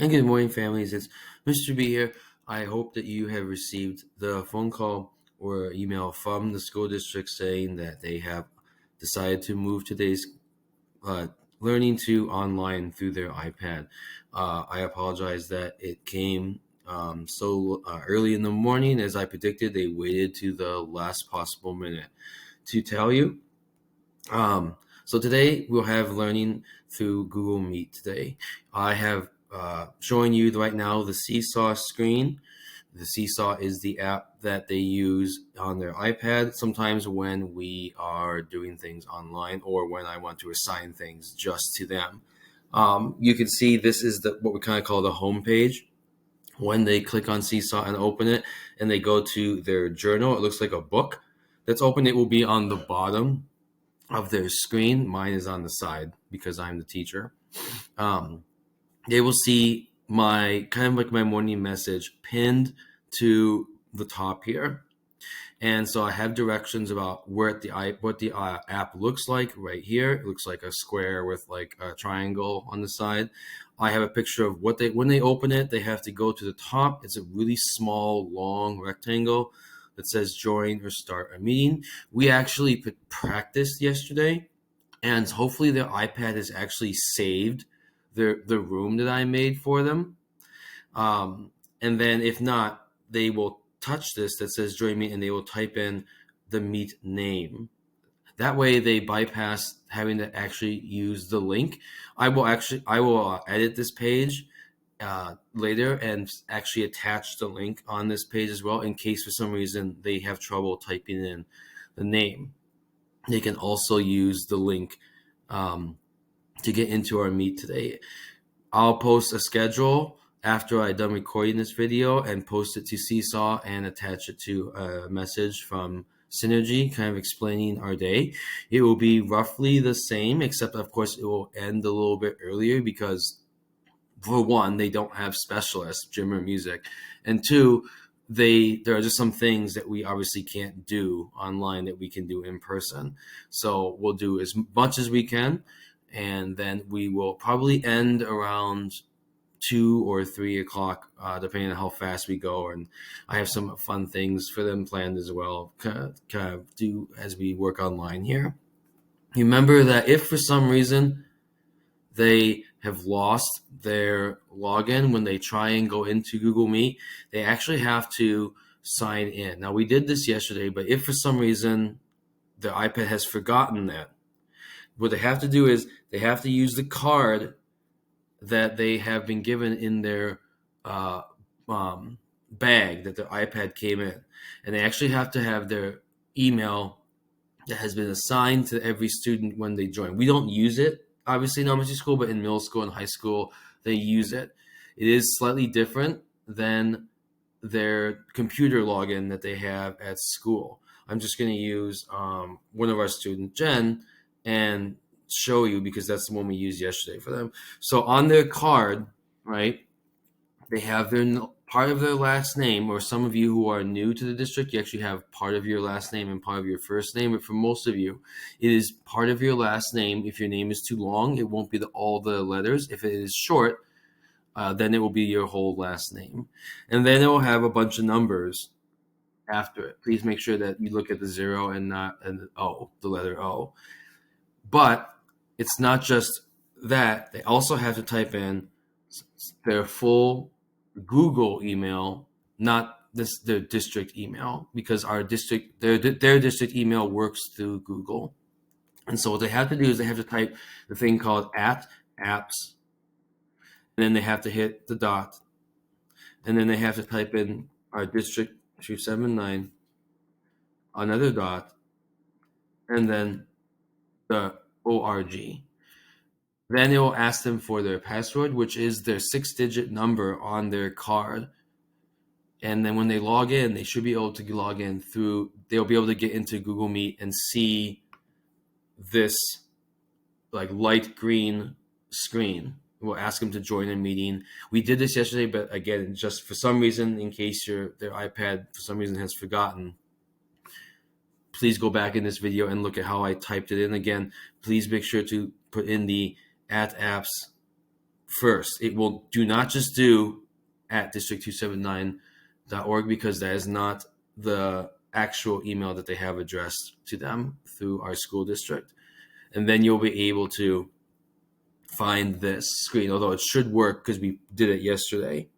And good morning, families. It's Mr. B here. I hope that you have received the phone call or email from the school district saying that they have decided to move today's uh, learning to online through their iPad. I apologize that it came so early in the morning as I predicted. They waited to the last possible minute to tell you. So today we'll have learning through Google Meet today. I have showing you right now the Seesaw screen. The Seesaw is the app that they use on their iPad sometimes when we are doing things online or when I want to assign things just to them. You can see this is what we kind of call the home page. When they click on Seesaw and open it and they go to their journal, it looks like a book that's open. It will be on the bottom of their screen. Mine is on the side because I'm the teacher. They will see my kind of like my morning message pinned to the top here. And so I have directions about what the app looks like right here. It looks like a square with like a triangle on the side. I have a picture of when they open it, they have to go to the top. It's a really small, long rectangle that says join or start a meeting. We actually practiced yesterday, and hopefully their iPad has actually saved the room that I made for them. And then if not, they will touch this that says join me and they will type in the meet name. That way they bypass having to actually use the link. I will edit this page later and actually attach the link on this page as well in case for some reason they have trouble typing in the name. They can also use the link to get into our meet today. I'll post a schedule after I'm done recording this video and post it to Seesaw and attach it to a message from Synergy, kind of explaining our day. It will be roughly the same, except of course it will end a little bit earlier because, for one, they don't have specialists, gym or music, and two, there are just some things that we obviously can't do online that we can do in person. So we'll do as much as we can, and then we will probably end around 2 or 3 o'clock, depending on how fast we go. And I have some fun things for them planned as well, kind of do as we work online here. Remember that if for some reason they have lost their login when they try and go into Google Meet, they actually have to sign in. Now, we did this yesterday, but if for some reason the iPad has forgotten that, what they have to do is they have to use the card that they have been given in their bag that their iPad came in. And they actually have to have their email that has been assigned to every student when they join. We don't use it, obviously, in elementary school, but in middle school and high school, they use it. It is slightly different than their computer login that they have at school. I'm just going to use one of our students, Jen, and show you because that's the one we used yesterday for them. So on their card, right, they have part of their last name, or some of you who are new to the district, you actually have part of your last name and part of your first name. But for most of you, it is part of your last name. If your name is too long, it won't be all the letters. If it is short, then it will be your whole last name. And then it will have a bunch of numbers after it. Please make sure that you look at the 0 and not an O, the letter O. But it's not just that. They also have to type in their full Google email, not their district email, because their district email works through Google. And so what they have to do is they have to type the thing called @apps, and then they have to hit the dot, and then they have to type in our district 279, another dot, and then the org. Then it will ask them for their password, which is their 6-digit number on their card. And then when they log in, they should be able to log in they'll be able to get into Google Meet and see this like light green screen. We'll ask them to join a meeting. We did this yesterday, but again, just for some reason, in case their iPad for some reason has forgotten, please go back in this video and look at how I typed it in again. Please make sure to put in the @apps first. It will do not just do at district279.org, because that is not the actual email that they have addressed to them through our school district. And then you'll be able to find this screen, although it should work because we did it yesterday.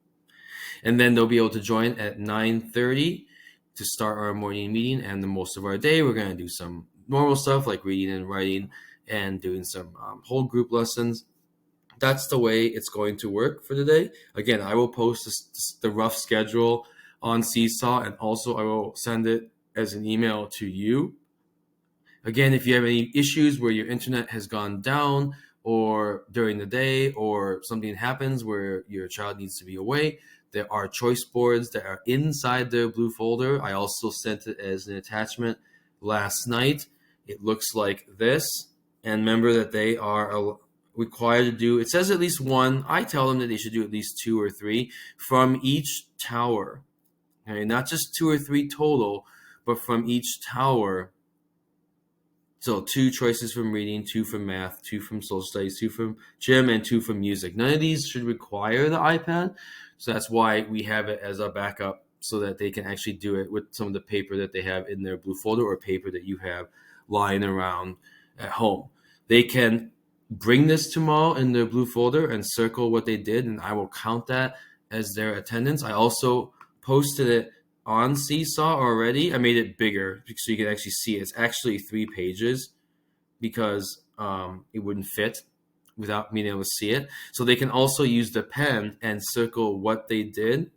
And then they'll be able to join at 9:30 to start our morning meeting. And the most of our day, we're going to do some normal stuff like reading and writing and doing some whole group lessons. That's the way it's going to work for today. Again, I will post the rough schedule on Seesaw, and also I will send it as an email to you. Again, if you have any issues where your internet has gone down or during the day, or something happens where your child needs to be away, there are choice boards that are inside the blue folder. I also sent it as an attachment last night. It looks like this. And remember that they are required to do, it says at least one. I tell them that they should do at least 2 or 3 from each tower. Okay, not just 2 or 3 total, but from each tower. So 2 choices from reading, 2 from math, 2 from social studies, 2 from gym, and 2 from music. None of these should require the iPad. So that's why we have it as a backup, so that they can actually do it with some of the paper that they have in their blue folder, or paper that you have lying around at home. They can bring this tomorrow in their blue folder and circle what they did, and I will count that as their attendance. I also posted it on Seesaw already. I made it bigger so you can actually see it. It's actually 3 pages because it wouldn't fit without being able to see it. So they can also use the pen and circle what they did,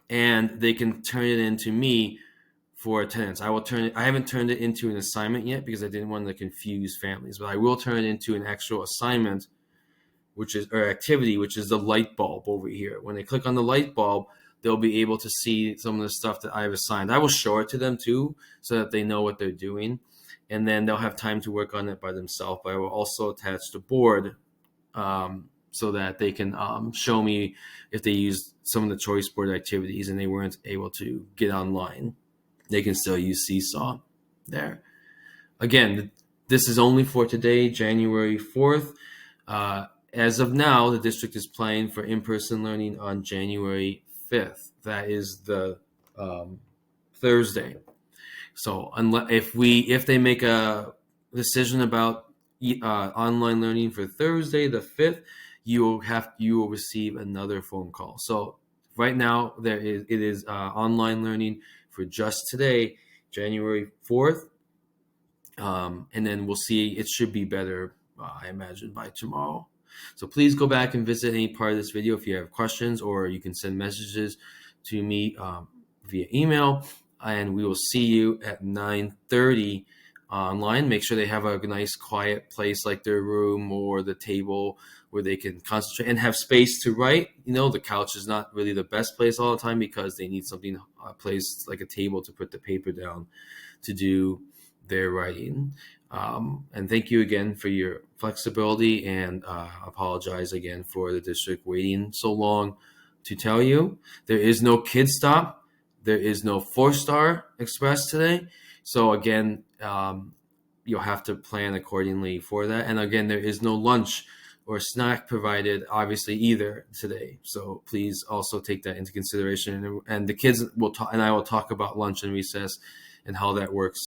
and they can turn it into me for attendance. I will turn it. I haven't turned it into an assignment yet because I didn't want to confuse families, but I will turn it into an actual assignment, or activity, which is the light bulb over here. When they click on the light bulb, they'll be able to see some of the stuff that I've assigned. I will show it to them too, so that they know what they're doing, and then they'll have time to work on it by themselves. But I will also attach the board so that they can show me if they used some of the choice board activities and they weren't able to get online. They can still use Seesaw there. Again, this is only for today, January 4th. As of now, the district is planning for in-person learning on January 5th. That is the Thursday. So if they make a decision about online learning for Thursday the 5th, you will receive another phone call. So right now it is online learning for just today, January 4th, and then we'll see. It should be better, I imagine, by tomorrow. So please go back and visit any part of this video if you have questions, or you can send messages to me via email, and we will see you at 9:30 online. Make sure they have a nice quiet place like their room or the table where they can concentrate and have space to write. The couch is not really the best place all the time because they need something, a place like a table to put the paper down to do their writing. And thank you again for your flexibility, and apologize again for the district waiting so long to tell you. There is no Kid Stop. There is no 4-Star Express today. So again, you'll have to plan accordingly for that. And again, there is no lunch or snack provided, obviously, either today. So please also take that into consideration. And the kids will talk, and I will talk about lunch and recess and how that works